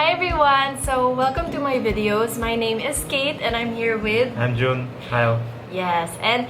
Hi everyone! So welcome to my videos. My name is Kate and I'm here with... I'm June. Hi. Yes, and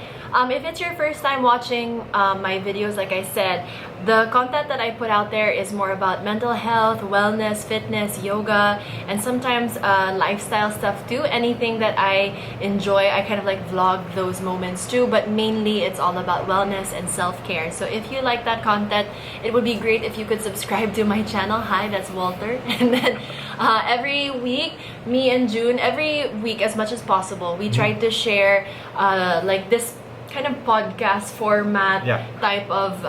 if it's your first time watching my videos, like I said, the content that I put out there is more about mental health, wellness, fitness, yoga, and sometimes lifestyle stuff too. Anything that I enjoy, I kind of like vlog those moments too, but mainly it's all about wellness and self-care. So if you like that content, it would be great if you could subscribe to my channel. Hi, that's Walter. And then every week, me and June, every week as much as possible, we try to share like this kind of podcast format type of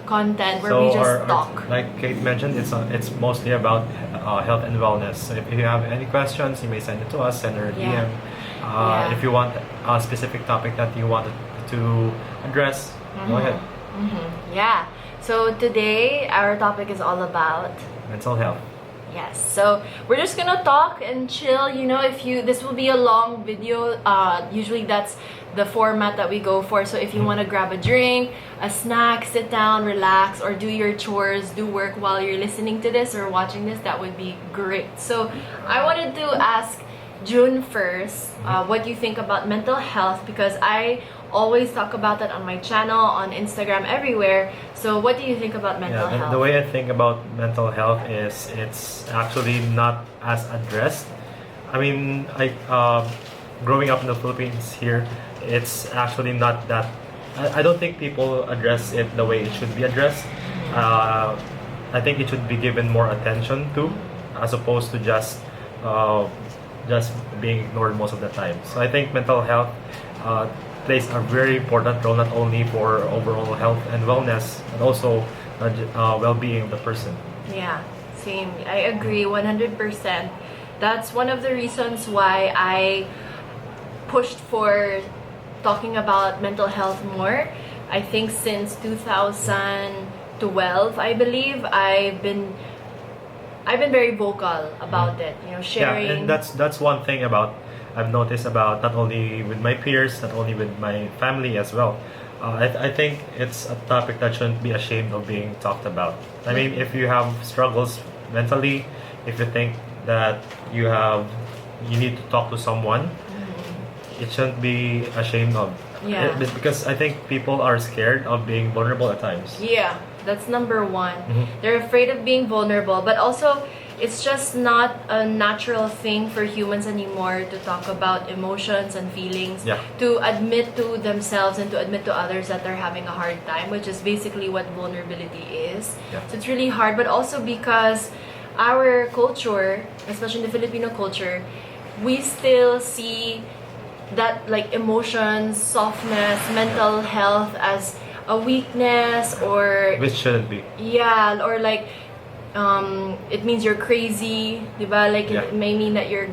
content where we just talk. Like Kate mentioned, it's mostly about health and wellness. So if you have any questions, you may send it to us, send her a DM. If you want a specific topic that you wanted to address, go ahead. Yeah. So today our topic is all about mental health. Yes, so we're just gonna talk and chill. You know, this will be a long video. Usually that's the format that we go for. So if you want to grab a drink, a snack, sit down, relax, or do your chores, do work while you're listening to this or watching this, that would be great. So I wanted to ask June first, what you think about mental health, because I always talk about that on my channel, on Instagram, everywhere. So what do you think about mental health? The way I think about mental health is it's actually not as addressed. I mean, growing up in the Philippines here, it's actually not that. I don't think people address it the way it should be addressed. I think it should be given more attention to, as opposed to just being ignored most of the time. So I think mental health plays a very important role, not only for overall health and wellness, but also well-being of the person. Yeah, same. I agree 100%. That's one of the reasons why I pushed for talking about mental health more. I think since 2012, I believe, I've been very vocal about it. You know, sharing. Yeah, and that's one thing I've noticed about not only with my peers, not only with my family as well. I think it's a topic that shouldn't be ashamed of being talked about. I mean, if you have struggles mentally, if you think that you need to talk to someone, it shouldn't be ashamed of. Yeah. Because I think people are scared of being vulnerable at times. Yeah, that's number one. They're afraid of being vulnerable, but also it's just not a natural thing for humans anymore to talk about emotions and feelings, to admit to themselves and to admit to others that they're having a hard time, which is basically what vulnerability is. So it's really hard, but also because our culture, especially in the Filipino culture, we still see that like emotions, softness, mental health as a weakness, or which shouldn't be. Yeah, or like it means you're crazy, diba? Like it may mean that you're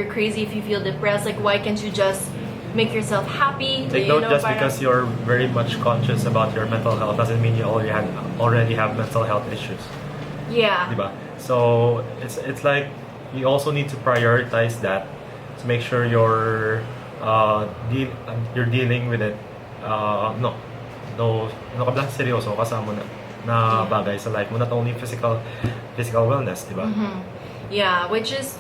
crazy if you feel depressed. Like, why can't you just make yourself happy? Take note, just because you're very much conscious about your mental health doesn't mean you already have mental health issues. Yeah. Diba? So it's like you also need to prioritize that to make sure you're dealing with it. Ano ka ba? Seryoso kasama na bagay sa life mo, not only physical wellness, di ba? Yeah, which is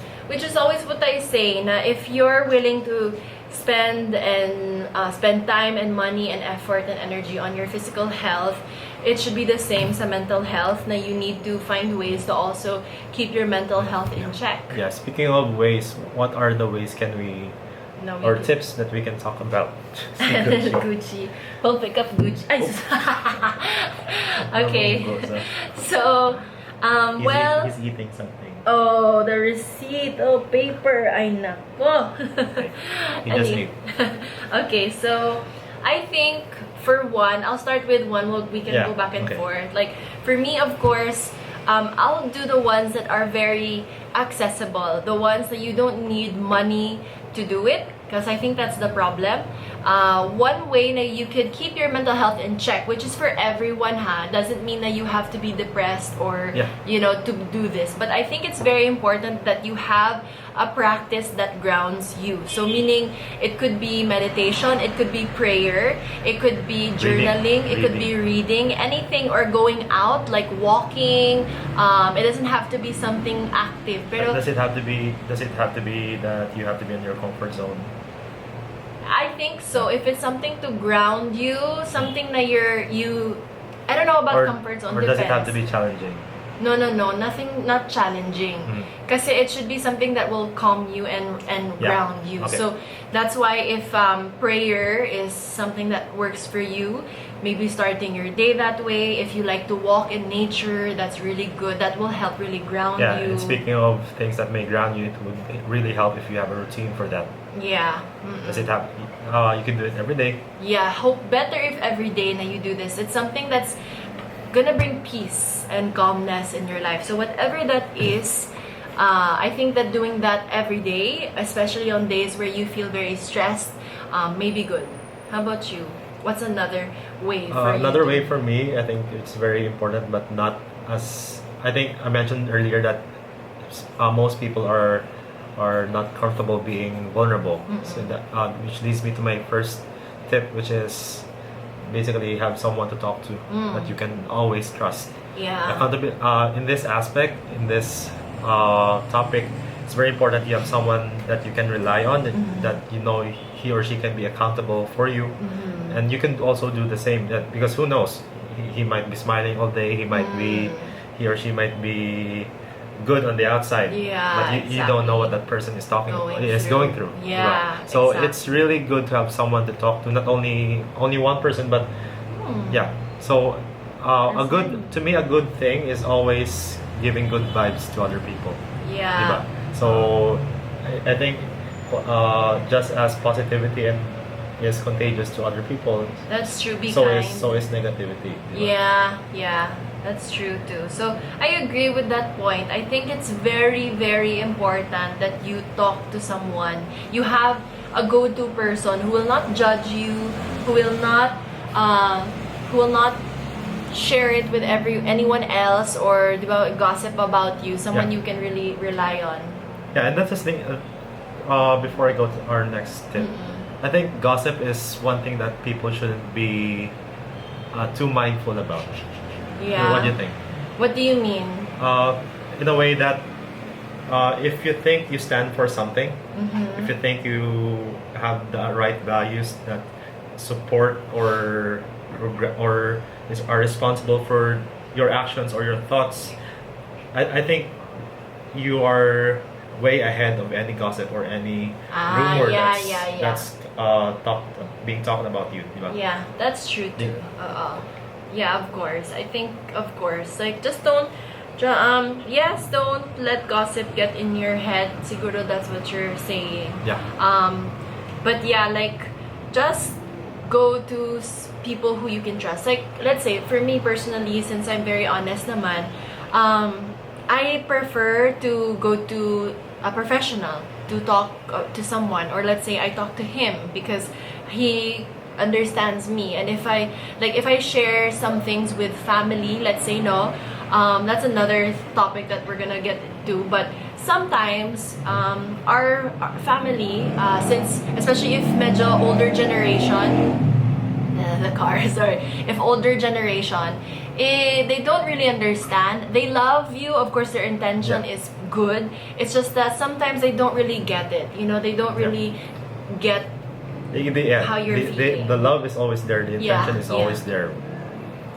always what I say, na if you're willing to spend time and money and effort and energy on your physical health, it should be the same sa mental health, na you need to find ways to also keep your mental health in check. Yeah, speaking of ways, what are the ways tips that we can talk about? Gucci. We'll pick up Gucci. Okay. So, he's eating something. Oh, the receipt. Oh, paper. Ay, nako. He just ate. Okay, so I think for one, I'll start with one. We can go back and forth. Like, for me, of course, I'll do the ones that are very accessible. The ones that you don't need money to do it, because I think that's the problem. one way that you could keep your mental health in check, which is for everyone, doesn't mean that you have to be depressed or to do this, but I think it's very important that you have a practice that grounds you. So meaning it could be meditation, it could be prayer, it could be journaling, it could be reading, anything, or going out like walking. It doesn't have to be something active, pero does it have to be that you have to be in your comfort zone? I think so. If it's something to ground you, something that I don't know about comfort zone. Or does it have to be challenging? No, nothing, not challenging. Kasi it should be something that will calm you and ground you. Okay. So that's why if prayer is something that works for you, maybe starting your day that way. If you like to walk in nature, that's really good. That will help really ground you. And speaking of things that may ground you, it would really help if you have a routine for that. Yeah. Does it have? You can do it every day. Yeah, hope better if every day na you do this. It's something that's gonna bring peace and calmness in your life. So whatever that is, I think that doing that every day, especially on days where you feel very stressed, may be good. How about you? What's another way for you? Another way for me, I think it's very important, but not as I think I mentioned earlier that most people are not comfortable being vulnerable. So that which leads me to my first tip, which is basically have someone to talk to that you can always trust. Yeah. In this aspect, in this topic, it's very important you have someone that you can rely on, that you know he or she can be accountable for you, and you can also do the same. That because who knows, he might be smiling all day, he or she might be good on the outside, but you don't know what that person is going through. Yeah, so it's really good to have someone to talk to, not only one person, but so a good thing is always giving good vibes to other people. So I think just as positivity is contagious to other people, that's true. Be kind. So is negativity. Yeah, that's true too. So I agree with that point. I think it's very, very important that you talk to someone. You have a go-to person who will not judge you, who will not share it with anyone else, or gossip about you. Someone you can really rely on. Yeah, and that's the thing. Before I go to our next tip, I think gossip is one thing that people shouldn't be too mindful about. Yeah. What do you think? What do you mean? In a way that if you think you stand for something, if you think you have the right values that support or are responsible for your actions or your thoughts, I think you are way ahead of any gossip or any rumor that's being talked about you. Yeah, that's true too. Yeah, of course. I think, of course, like just don't let gossip get in your head. Siguro that's what you're saying. But yeah, like just go to people who you can trust. Like let's say for me personally, since I'm very honest naman, I prefer to go to a professional to talk to someone, or let's say I talk to him because he understands me. And if I share some things with family, let's say that's another topic that we're gonna get into. But sometimes our family, since especially if medyo older generation, if older generation, they don't really understand. They love you, of course their intention is good. It's just that sometimes they don't really get it. They don't really get how you're feeling. The love is always there, the intention is always there,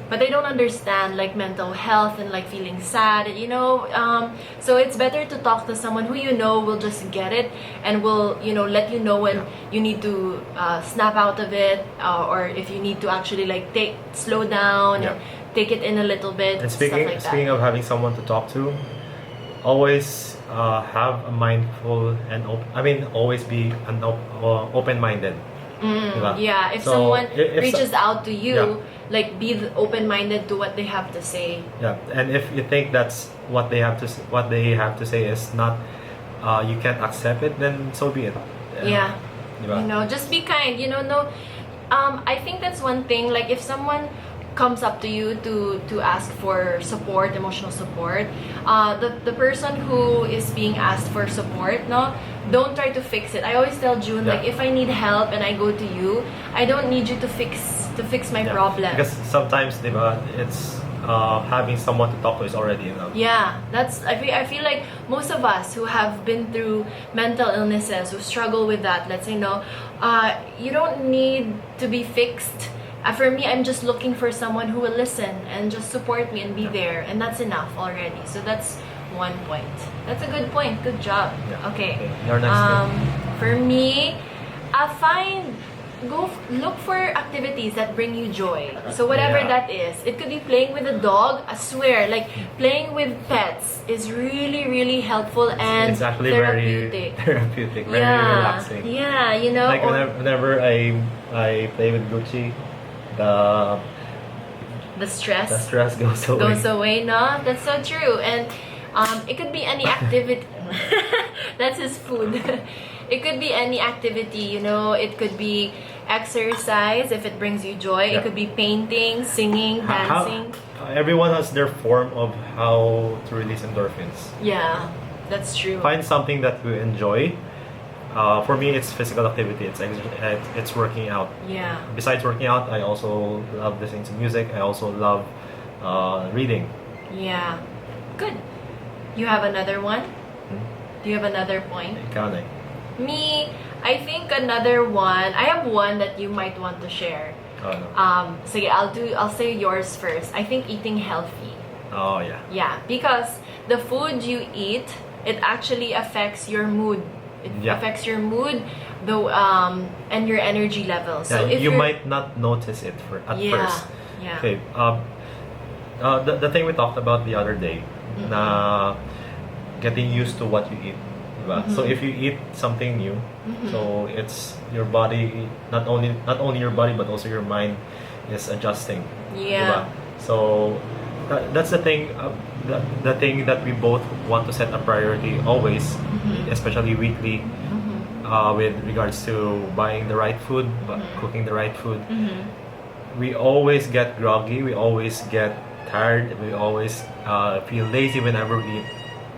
but they don't understand like mental health and like feeling sad, so it's better to talk to someone who will just get it and will let you know when you need to snap out of it, or if you need to actually like slow down and take it in a little bit. And speaking of having someone to talk to, always have a mindful and always be open-minded. If someone reaches out to you, like be open-minded to what they have to say. And if you think that's what they have to say is not, you can't accept it, then so be it. Diba? You know, just be kind. You know, no. I think that's one thing. Like if someone comes up to you to ask for support, emotional support, the person who is being asked for support, no, don't try to fix it. I always tell June, like if I need help and I go to you, I don't need you to fix my problem. Because sometimes, diba, it's having someone to talk to is already enough. Yeah, I feel like most of us who have been through mental illnesses, who struggle with that, let's say, no, you don't need to be fixed. For me, I'm just looking for someone who will listen and just support me and be there, and that's enough already. So that's one point. That's a good point. Good job. Yeah. Okay. Your next tip. For me, look for activities that bring you joy. So whatever that is, it could be playing with a dog. I swear, like playing with pets is really, really helpful and it's actually therapeutic. very therapeutic, very relaxing. Yeah, you know. Like whenever I play with Gucci, the stress goes away. No, that's so true. And it could be any activity. That's his food. It could be any activity, you know. It could be exercise if it brings you joy. It could be painting, singing, dancing. Everyone has their form of how to release endorphins. Yeah, that's true. Find something that you enjoy. For me, it's physical activity. It's working out. Yeah. Besides working out, I also love listening to music. I also love reading. Yeah. Good. You have another one? Do you have another point? Ikaw na. Me, I think another one. I have one that you might want to share. Oh, no. Sige, I'll say yours first. I think eating healthy. Oh yeah. Yeah, because the food you eat, it actually affects your mood. It affects your mood, and your energy levels. So if you might not notice it at first. Yeah. Okay. The thing we talked about the other day, na getting used to what you eat. Diba? So if you eat something new, so it's your body, not only your body but also your mind is adjusting. Yeah. Diba? So that's the thing. The thing that we both want to set a priority always, especially weekly, with regards to buying the right food, cooking the right food. We always get groggy. We always get tired. We always feel lazy whenever we eat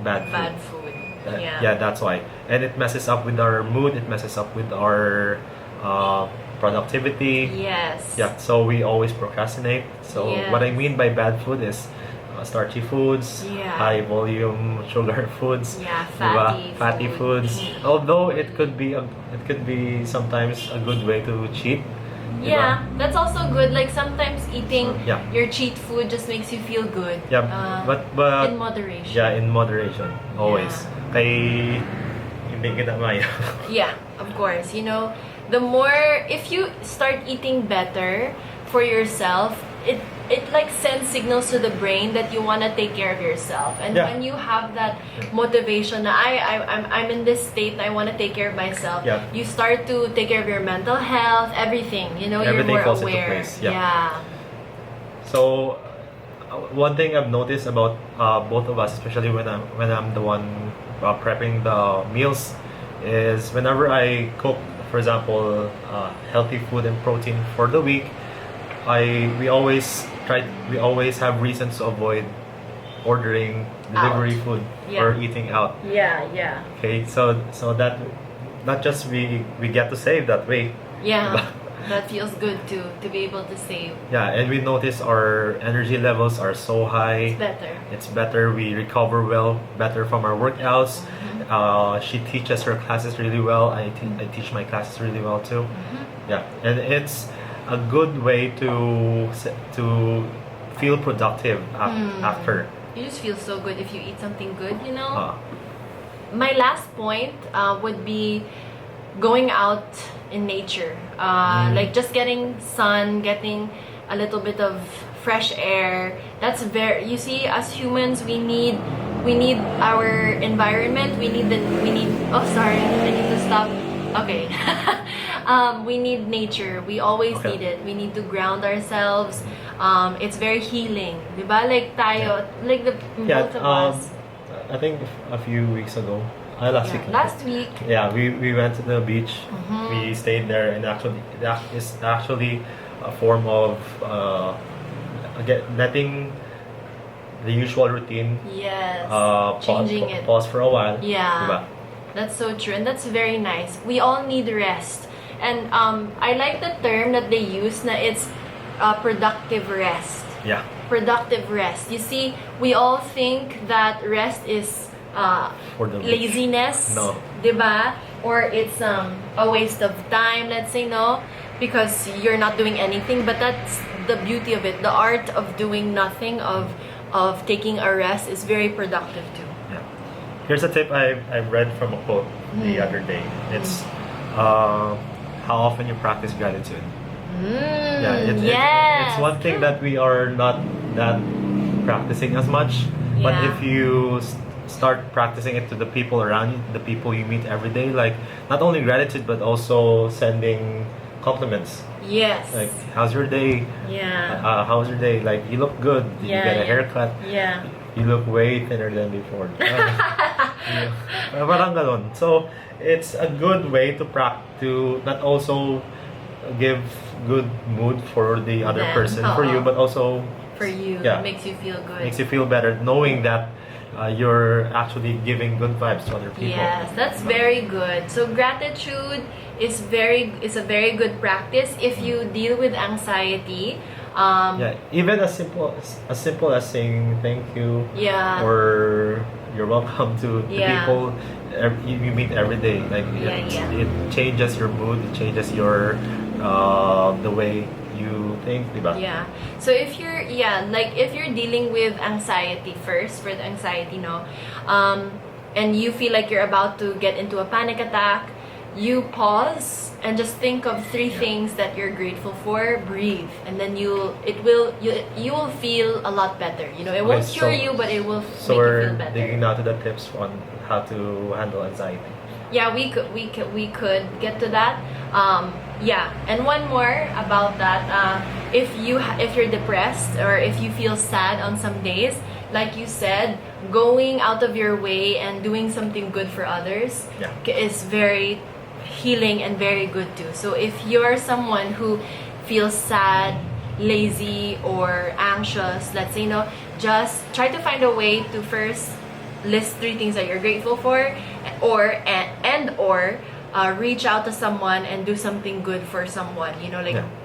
bad food. Yeah, that's why. And it messes up with our mood. It messes up with our productivity. Yes. Yeah, so we always procrastinate. So what I mean by bad food is starchy foods, high volume sugar foods, fatty foods. Although it could be sometimes a good way to cheat. Yeah, that's also good. Like sometimes eating your cheat food just makes you feel good. Yeah, but in moderation. Yeah, in moderation always. Kay hindi kita maya. Yeah, of course. You know, the more if you start eating better for yourself, it like sends signals to the brain that you want to take care of yourself. And when you have that motivation, I'm in this state and I want to take care of myself. Yeah. You start to take care of your mental health, everything. You know, everything you're more falls aware. Into place. Yeah. So one thing I've noticed about both of us, especially when I'm the one prepping the meals, is whenever I cook, for example, healthy food and protein for the week, we always have reasons to avoid ordering delivery food or eating out. Yeah. Okay, so that not just we get to save that way. Yeah. That feels good too, to be able to save. Yeah, and we notice our energy levels are so high. It's better. We recover better from our workouts. She teaches her classes really well. I teach my classes really well too. Yeah, and it's a good way to feel productive after. You just feel so good if you eat something good, you know? My last point would be going out in nature. Like just getting sun, getting a little bit of fresh air. That's you see, as humans, we need our environment. We need oh sorry, I need to stop. Okay. We need nature. We always need it. We need to ground ourselves. It's very healing. Diba? Like tayo, like the both of us. I think a few weeks ago, Last week. Last week. Yeah, we went to the beach. Mhm. We stayed there, and actually, it's actually a form of letting the usual routine Yes. pause, Changing it. pause for a while. Yeah. Diba? That's so true, and that's very nice. We all need rest, and I like the term that they use. Na it's productive rest. Yeah. Productive rest. You see, we all think that rest is For the laziness, No. diba? Or it's a waste of time, let's say, no, because you're not doing anything. But that's the beauty of it. The art of doing nothing, of taking a rest, is very productive too. Yeah. Here's a tip I read from a quote the other day. It's how often you practice gratitude. Yes. It's one thing that we are not that practicing as much, but Yeah. if you start practicing it to the people around you, the people you meet every day, like not only gratitude but also sending compliments. Yes. Like, how's your day? Yeah. How's your day? Like, you look good. Did you Yeah, get a yeah. haircut? Yeah. You look way thinner than before. Yeah. Parang ganon. So, it's a good way to not also give good mood for the other Then, person, for you, but also For you, Yeah. it makes you feel good. makes you feel better knowing that you're actually giving good vibes to other people. Yes, that's very good. So gratitude is a very good practice if you deal with anxiety. Yeah, even as simple as saying thank you, Yeah. or you're welcome to the Yeah. people you meet every day. Like it changes your mood, it changes your the way you think, diba? Yeah. So if you're dealing with anxiety first, for the anxiety, no, and you feel like you're about to get into a panic attack, you pause and just think of three things that you're grateful for. Breathe, and then you will feel a lot better. You know, it won't cure you, but it will So make you we're feel better. digging now to the tips on how to handle anxiety. Yeah, we could get to that. Yeah, and one more about that. If you're depressed or if you feel sad on some days, like you said, going out of your way and doing something good for others is very healing and very good too. So if you're someone who feels sad, lazy, or anxious, let's say, just try to find a way to first list three things that you're grateful for, or reach out to someone and do something good for someone.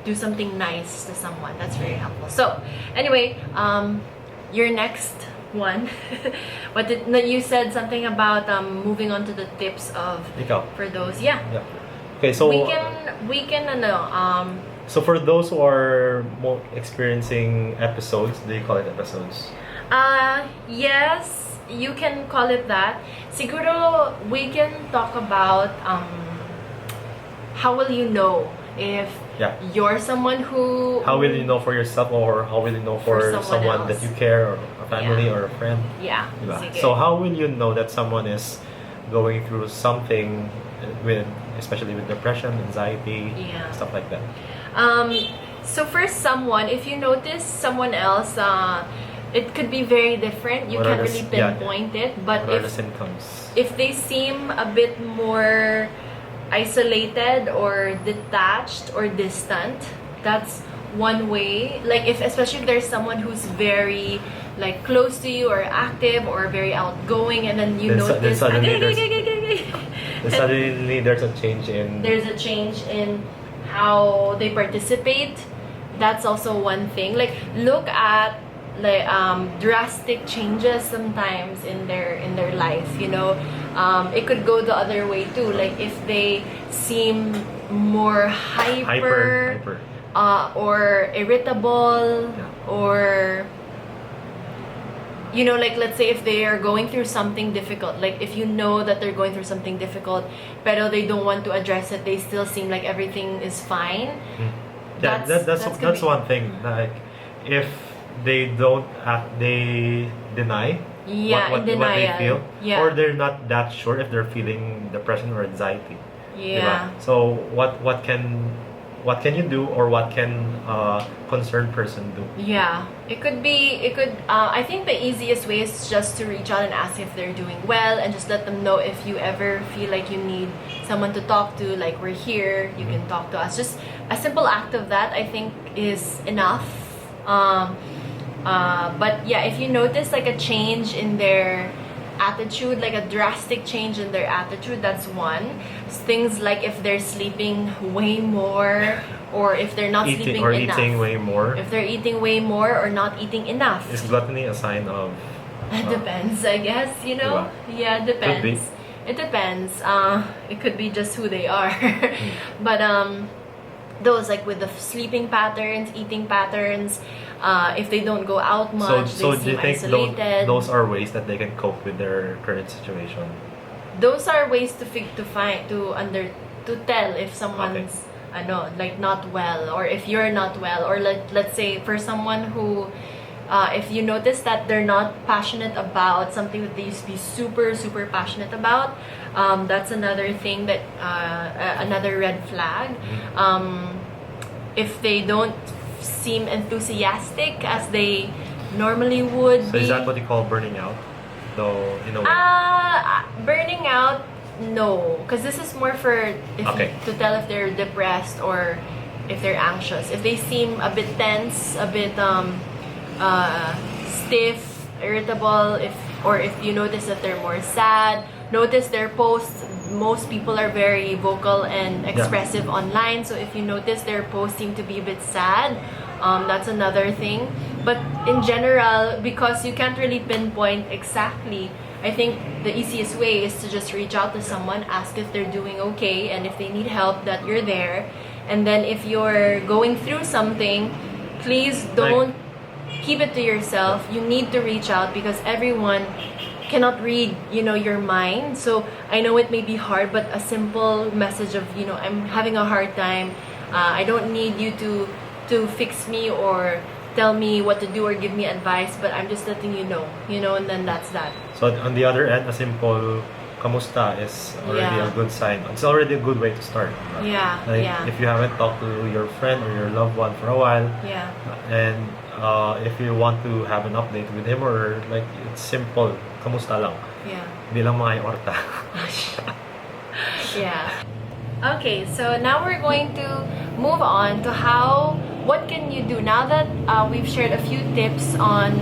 Do something nice to someone. That's very helpful. So anyway, your next one. You said something about moving on to the tips of Ikaw. for those. Yeah. Okay, so we can so for those who are more experiencing episodes, do you call it episodes? Yes, you can call it that. Siguro we can talk about how will you know if you're someone who... How will you know for yourself, or how will you know for someone that you care, or a family or a friend? Yeah. Diba? So how will you know that someone is going through something especially with depression, anxiety, stuff like that? So for someone, if you notice someone else, it could be very different. You can't really pinpoint it. But what are the symptoms? If they seem a bit more isolated or detached or distant, that's one way. Like especially if there's someone who's very like close to you or active or very outgoing, and then you notice suddenly there's a change in how they participate. That's also one thing. Like look at drastic changes sometimes in their life. It could go the other way too. Like if they seem more hyper. Or irritable, or like let's say if they are going through something difficult, like if you know that they're going through something difficult pero they don't want to address it, they still seem like everything is fine. That's one thing. Like if they don't act, they deny what they feel, or they're not that sure if they're feeling depression or anxiety. Yeah. Diba? So what can what can you do, or what can concerned person do? Yeah, it could be, I think the easiest way is just to reach out and ask if they're doing well, and just let them know if you ever feel like you need someone to talk to, like we're here, you can talk to us. Just a simple act of that, I think, is enough. But yeah, if you notice like a change in their attitude, like a drastic change in their attitude, that's one. Things like if they're sleeping way more, or if they're not sleeping enough. Eating way more. If they're eating way more or not eating enough. Is gluttony a sign of... It depends, I guess, you know? Yeah, it depends. Could be. It depends. It could be just who they are. But those like with the sleeping patterns, eating patterns, if they don't go out much, so they do you seem think isolated. those are ways that they can cope with their current situation? Those are ways to tell if someone's like not well, or if you're not well, or let's say for someone who if you notice that they're not passionate about something that they used to be super passionate about, that's another thing that another red flag. If they don't seem enthusiastic as they normally would So be. is that what you call burning out? Though in a way. Burning out, no, because this is more for to tell if they're depressed or if they're anxious. If they seem a bit tense, a bit stiff, irritable, if you notice that they're more sad, notice their posts. Most people are very vocal and expressive online, so if you notice their posts seem to be a bit sad, that's another thing. But in general, because you can't really pinpoint exactly, I think the easiest way is to just reach out to someone, ask if they're doing okay, and if they need help, that you're there. And then if you're going through something, please don't keep it to yourself. You need to reach out, because everyone cannot read, your mind. So I know it may be hard, but a simple message of, I'm having a hard time. I don't need you to fix me or tell me what to do or give me advice, but I'm just letting you know, and then that's that. So on the other end, a simple kamusta is already a good sign. It's already a good way to start. If you haven't talked to your friend or your loved one for a while, and if you want to have an update with him, or like it's simple, kamusta lang. Hindi lang mga orta. Okay, so now we're going to move on to what can you do now that we've shared a few tips on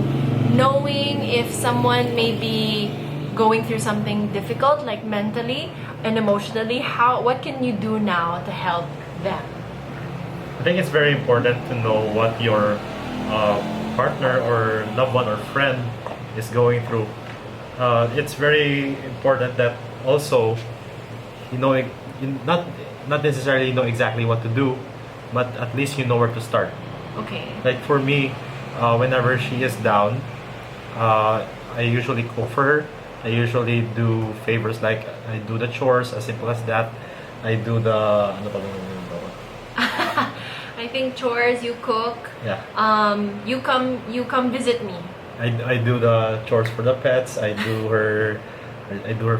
knowing if someone may be going through something difficult, like mentally and emotionally. What can you do now to help them? I think it's very important to know what your partner or loved one or friend is going through. It's very important that also not necessarily know exactly what to do, but at least you know where to start. Okay. Like for me, whenever she is down, I usually cook for her. I usually do favors, like I do the chores, as simple as that. I do the I think chores, you cook. You come visit me. I do the chores for the pets. I do her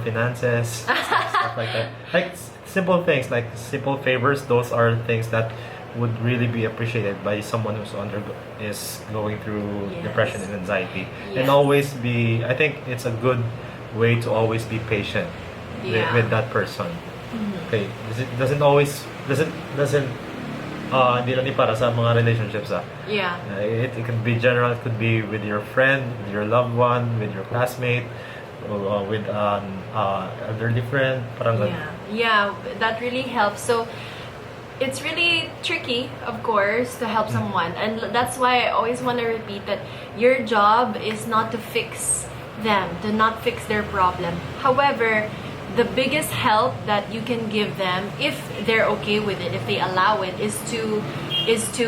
finances, stuff like that. Like simple things, like simple favors. Those are things that would really be appreciated by someone who's is going through depression and anxiety. And always be, I think it's a good way to always be patient with that person. Okay, hindi lang para sa mga relationships it could be general. It could be with your friend, with your loved one, with your classmate, with an elderly friend. That really helps. So it's really tricky, of course, to help someone, and that's why I always want to repeat that your job is not to fix them, to not fix their problem. However, the biggest help that you can give them, if they're okay with it, if they allow it, is to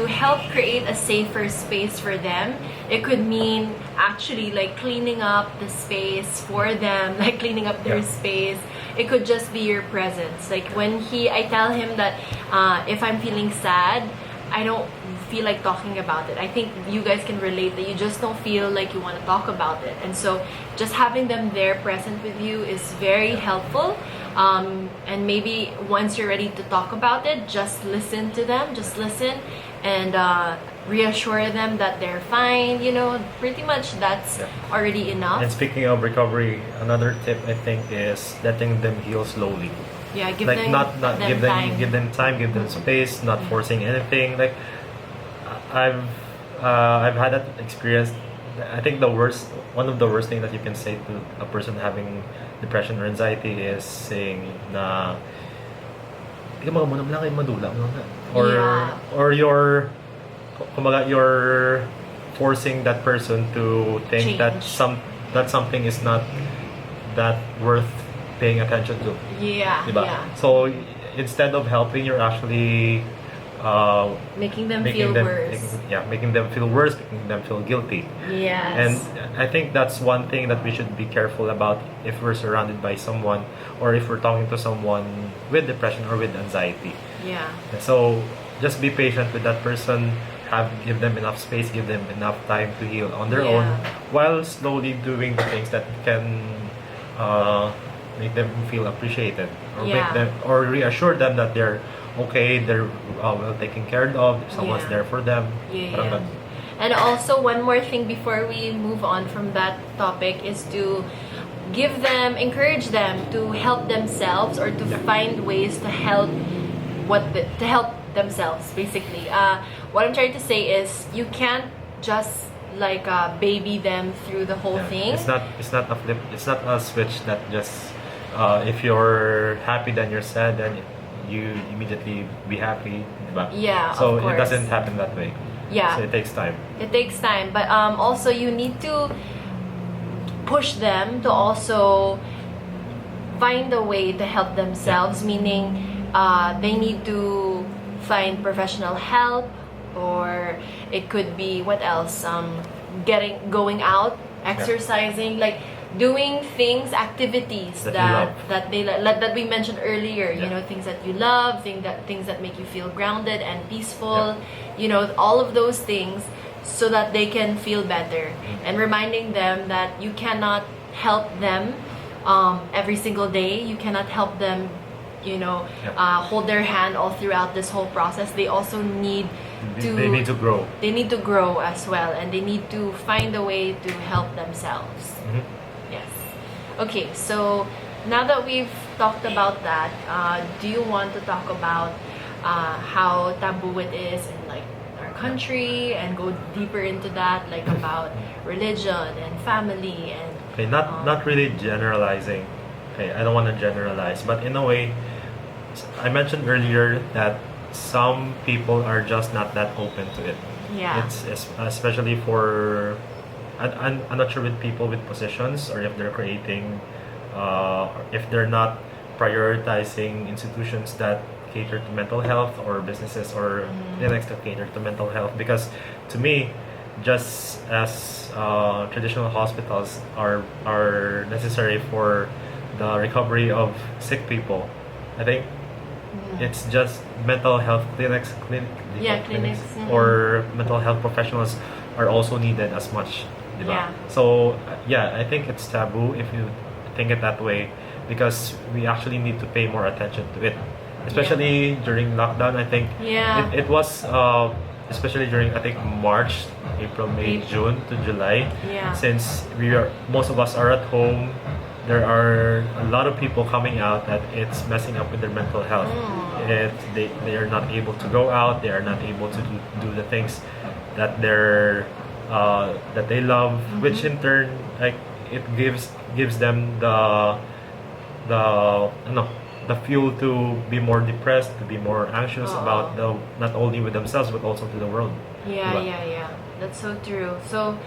help create a safer space for them. It could mean actually like cleaning up the space for them, like cleaning up their space. It could just be your presence. Like when I tell him that if I'm feeling sad, I don't feel like talking about it. I think you guys can relate that you just don't feel like you want to talk about it. And so just having them there present with you is very helpful. And maybe once you're ready to talk about it, just listen to them, just listen, and reassure them that they're fine. You know, pretty much that's already enough. And speaking of recovery, another tip I think is letting them heal slowly. Yeah, give like them not give them time. give them time, give them space, not forcing anything. Like I've had that experience. I think one of the worst thing that you can say to a person having depression or anxiety is saying na ikaw muna lang kayo madula mo na. Or you're forcing that person to think that something is not that worth paying attention to. Yeah. Diba? Yeah. So instead of helping, you're actually making them feel worse. Making them feel worse, making them feel guilty. Yes. And I think that's one thing that we should be careful about if we're surrounded by someone or if we're talking to someone with depression or with anxiety. Yeah. So just be patient with that person. Give them enough space, give them enough time to heal on their own, while slowly doing the things that can make them feel appreciated, or make them, or reassure them that they're okay, they're well taken care of, someone's there for them. And also one more thing before we move on from that topic is to encourage them to help themselves, or to find ways to help themselves, basically. What I'm trying to say is you can't just like baby them through the whole thing. It's not a flip. It's not a switch that just if you're happy then you're sad, then you immediately be happy. Diba? Yeah. So of course. It doesn't happen that way. Yeah. So it takes time. It takes time, but also you need to push them to also find a way to help themselves. Meaning, they need to find professional help, or it could be what else? Going out, exercising, like doing activities that we mentioned earlier. You know, things that you love, things that make you feel grounded and peaceful. You know, all of those things, so that they can feel better. And reminding them that you cannot help them every single day. You cannot help them, you know, hold their hand all throughout this whole process. They also need they need to grow. They need to grow as well, and they need to find a way to help themselves. Yes. Okay, so now that we've talked about that, do you want to talk about how taboo it is in like our country, and go deeper into that, like about religion and family and not really generalizing. Okay, I don't want to generalize, but in a way, I mentioned earlier that some people are just not that open to it. Yeah. It's especially for I'm not sure with people with positions, or if they're creating if they're not prioritizing institutions that cater to mental health, or businesses or clinics that cater to mental health. Because to me, just as traditional hospitals are necessary for the recovery of sick people, I think it's just mental health clinics, or mental health professionals are also needed as much. So I think it's taboo if you think it that way, because we actually need to pay more attention to it, especially during lockdown. I think it was especially during, I think, March, April, May, June to July. Since most of us are at home, there are a lot of people coming out that it's messing up with their mental health. They are not able to go out. They are not able to do the things that they love, which in turn, like, it gives them the fuel to be more depressed, to be more anxious about not only with themselves but also to the world. Yeah. That's so true. So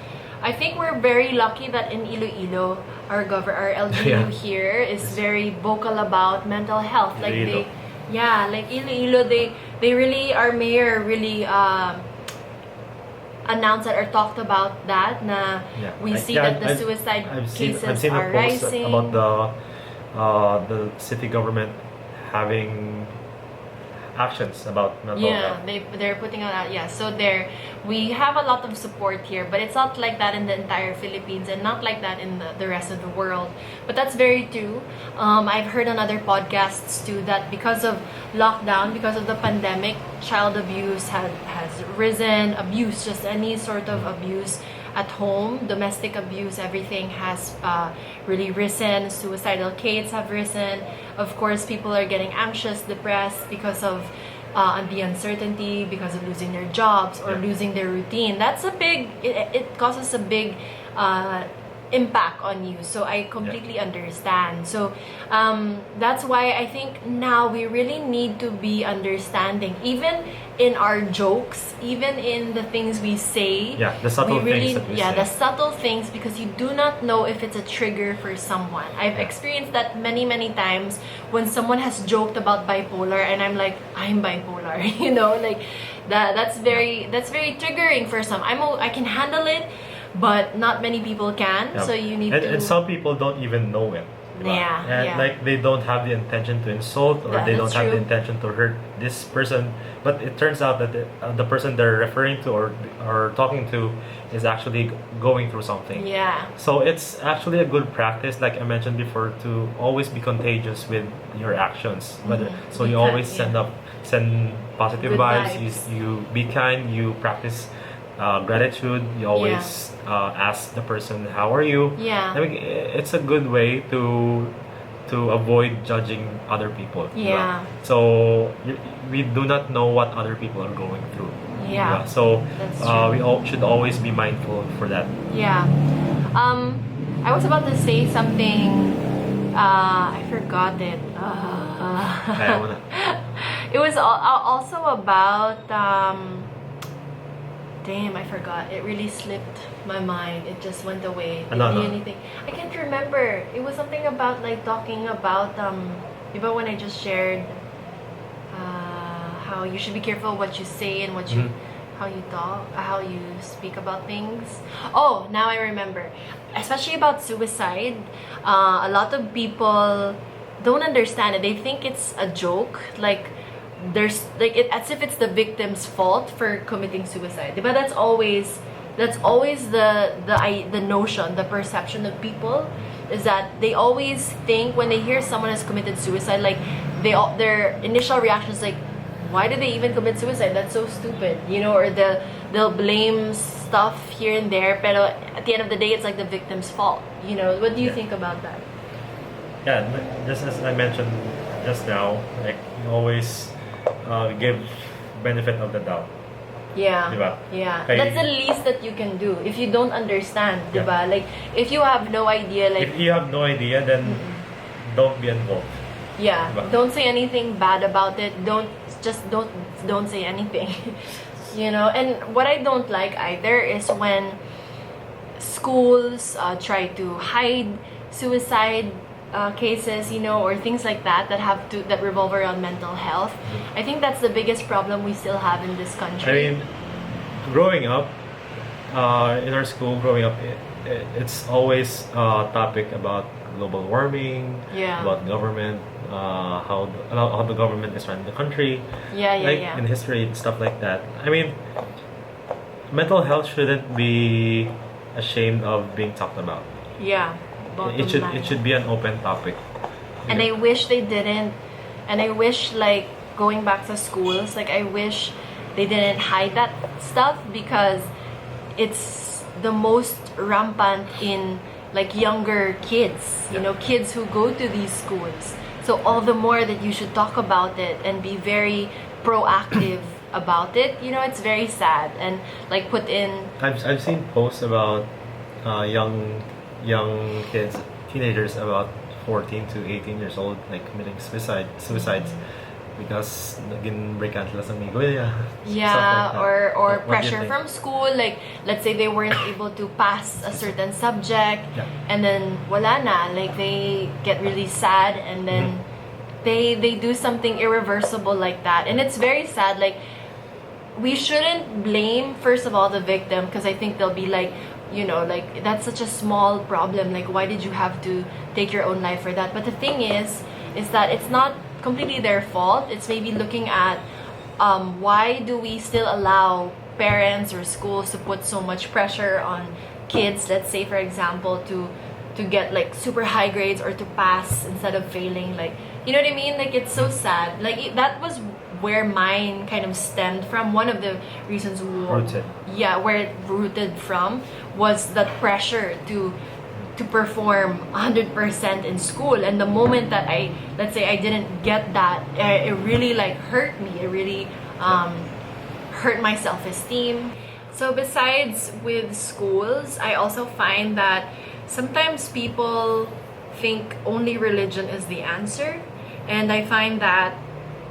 I think we're very lucky that in Iloilo, our LGU here is very vocal about mental health. Like Iloilo, they really, our mayor really announced that, or talked about that. We see that the suicide cases are rising. About the city government having actions about mental Yeah, health. they're putting out, yeah. So there, we have a lot of support here, but it's not like that in the entire Philippines, and not like that in the rest of the world. But that's very true. I've heard on other podcasts too that because of lockdown, because of the pandemic, child abuse has risen. Abuse, just any sort of abuse at home, domestic abuse, everything has really risen. Suicidal cases have risen. Of course, people are getting anxious, depressed because of the uncertainty, because of losing their jobs or Yeah. losing their routine. That's a big, it causes a big impact on you. So I completely understand. So that's why I think now we really need to be understanding, even in our jokes, even in the things we say. Yeah, the subtle we really, things that we yeah, say. the subtle things, because you do not know if it's a trigger for someone. I've experienced that many times when someone has joked about bipolar, and I'm like, I'm bipolar, you know, like that's very triggering for some. I can handle it, but not many people can. Yeah. So you need and, to. and some people don't even know it. Diba? Yeah, And yeah. like they don't have the intention to insult, or Yeah, they don't that's have the true. intention to hurt this person, but it turns out that the person they're referring to or talking to is actually going through something. Yeah. So it's actually a good practice, like I mentioned before, to always be contagious with your actions. Whether so Be you kind, always yeah. send positive Good vibes. vibes. You be kind. You practice gratitude. You always ask the person, "How are you?" Yeah. I mean, it's a good way to avoid judging other people. diba? Yeah. So we do not know what other people are going through. Yeah. diba? So That's true. we all should always be mindful for that. Yeah. I was about to say something. I forgot it. Kaya mo na. It was also about. Damn, I forgot. It really slipped my mind. It just went away. Didn't Ano? do anything. I can't remember. It was something about like talking about Diba when I just shared how you should be careful what you say and what you how you talk, how you speak about things. Oh, now I remember. Especially about suicide, a lot of people don't understand it. They think it's a joke. Like there's like it as if it's the victim's fault for committing suicide. But that's always the notion, the perception of people is that they always think when they hear someone has committed suicide, like their initial reaction is like, why did they even commit suicide? That's so stupid, you know, or they'll blame stuff here and there, pero at the end of the day it's like the victim's fault, you know. What do you think about that? Yeah, just as I mentioned just now, like you always give benefit of the doubt. Yeah. Diba? Yeah. Kay- That's the least that you can do if you don't understand, Yeah. diba? Like if you have no idea, like If you have no idea, then don't be involved. yeah, Diba? don't say anything bad about it. Don't say anything. You know, and what I don't like either is when schools try to hide suicide cases, you know, or things like that that revolve around mental health. I think that's the biggest problem we still have in this country. I mean, growing up, in our school, it's always a topic about global warming, Yeah. about government, how the government is running the country, Yeah, like yeah. in history and stuff like that. I mean, mental health shouldn't be ashamed of being talked about. Yeah. Bottom line. It should be an open topic. And I wish they didn't. And I wish, like, going back to schools, like, I wish they didn't hide that stuff, because it's the most rampant in, like, younger kids, you Yeah. know, kids who go to these schools. So all the more that you should talk about it and be very proactive about it. You know, it's very sad. And, like, put in... I've seen posts about young kids, teenagers about 14 to 18 years old, like committing suicides because naging breakan sila sa amigo nila. Yeah, Stuff like that. or What do you pressure think? from school. Like, let's say they weren't able to pass a certain subject, Yeah. and then wala na. Like, they get really sad, and then they do something irreversible like that. And it's very sad. Like, we shouldn't blame, first of all, the victim, because I think they'll be like, you know, like, that's such a small problem. Like, why did you have to take your own life for that? But the thing is that it's not completely their fault. It's maybe looking at why do we still allow parents or schools to put so much pressure on kids, let's say for example, to get like super high grades or to pass instead of failing. Like, you know what I mean? Like, it's so sad. Like, that was where mine kind of stemmed from. One of the reasons where it rooted from was that pressure to perform 100% in school. And the moment that let's say I didn't get that, it really like hurt me. It really hurt my self-esteem. So besides with schools, I also find that sometimes people think only religion is the answer, and I find that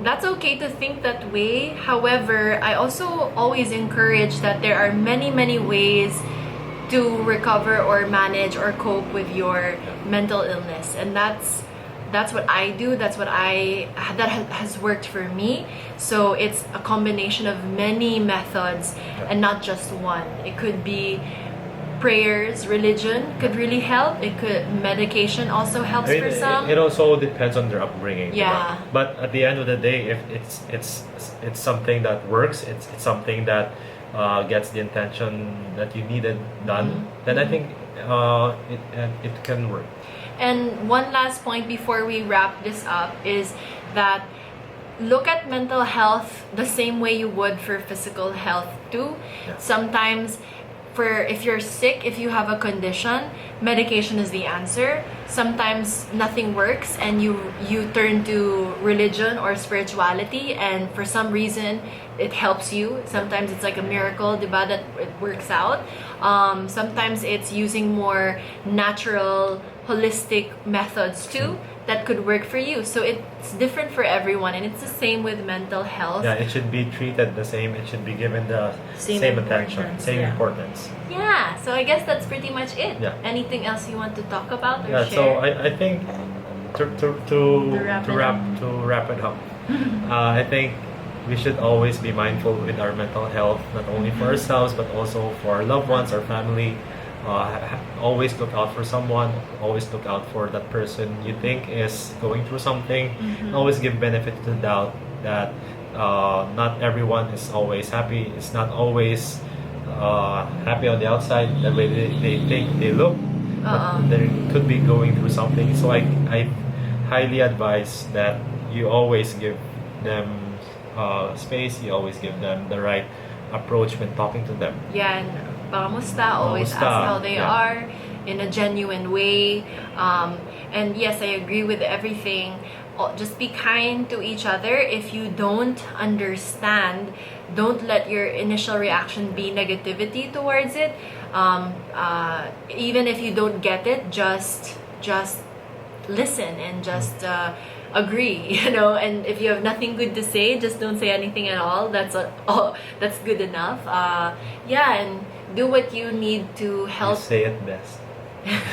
that's okay to think that way. However, I also always encourage that there are many ways to recover or manage or cope with your mental illness, and that's what I do. That has worked for me. So it's a combination of many methods and not just one. It could be prayers, religion could really help. It could medication also helps for some. It also depends on their upbringing. Yeah. But at the end of the day, if it's something that works, it's something that gets the intention that you needed done, then I think it can work. And one last point before we wrap this up is that look at mental health the same way you would for physical health too. Yeah. Sometimes if you're sick, if you have a condition, medication is the answer. Sometimes nothing works and you turn to religion or spirituality, and for some reason it helps you. Sometimes it's like a miracle, diba, that it works out. Sometimes it's using more natural, holistic methods too that could work for you. So it's different for everyone, and it's the same with mental health. Yeah, it should be treated the same. It should be given the same attention, same importance. Yeah, so I guess that's pretty much it. Yeah. Anything else you want to talk about or Yeah, share? so I think to wrap it up, I think we should always be mindful with our mental health, not only for ourselves but also for our loved ones, our family. Always look out for someone. Always look out for that person you think is going through something. Always give benefit to the doubt that not everyone is always happy. It's not always happy on the outside the way they think they look, but they could be going through something. So I highly advise that you always give them space. You always give them the right approach when talking to them. Yeah, and kamusta, always ask how they are in a genuine way. And yes, I agree with everything. Just be kind to each other. If you don't understand, don't let your initial reaction be negativity towards it. Even if you don't get it, just listen and just agree, you know. And if you have nothing good to say, just don't say anything at all. That's good enough. And do what you need to help. You say it best.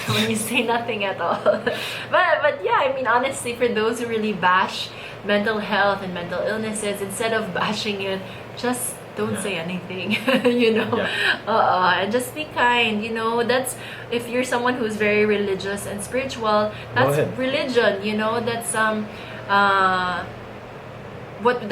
When you say nothing at all. but yeah, I mean, honestly, for those who really bash mental health and mental illnesses, instead of bashing it, just don't say anything. You know. And just be kind, you know. That's, if you're someone who's very religious and spiritual, that's religion, you know. That's what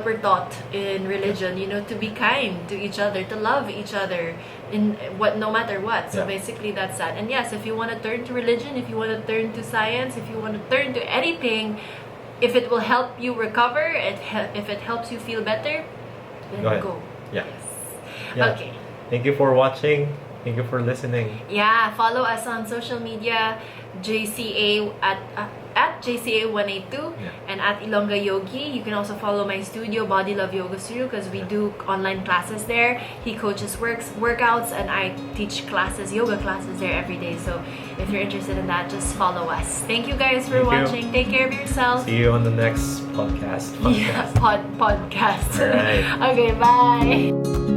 we're taught in religion, you know, to be kind to each other, to love each other no matter what. So basically that's that. And yes, if you want to turn to religion, if you want to turn to science, if you want to turn to anything, if it will help you recover, if it helps you feel better, then go. Yeah. Yes. Okay. Thank you for watching. Thank you for listening. Yeah, follow us on social media, JCA at JCA182 and at Ilongga Yogi. You can also follow my studio, Body Love Yoga Studio, because we do online classes there. He coaches workouts, and I teach yoga classes there every day. So if you're interested in that, just follow us. Thank you guys for watching. Take care of yourself. See you on the next podcast. Yeah, podcast. All right. Okay, bye.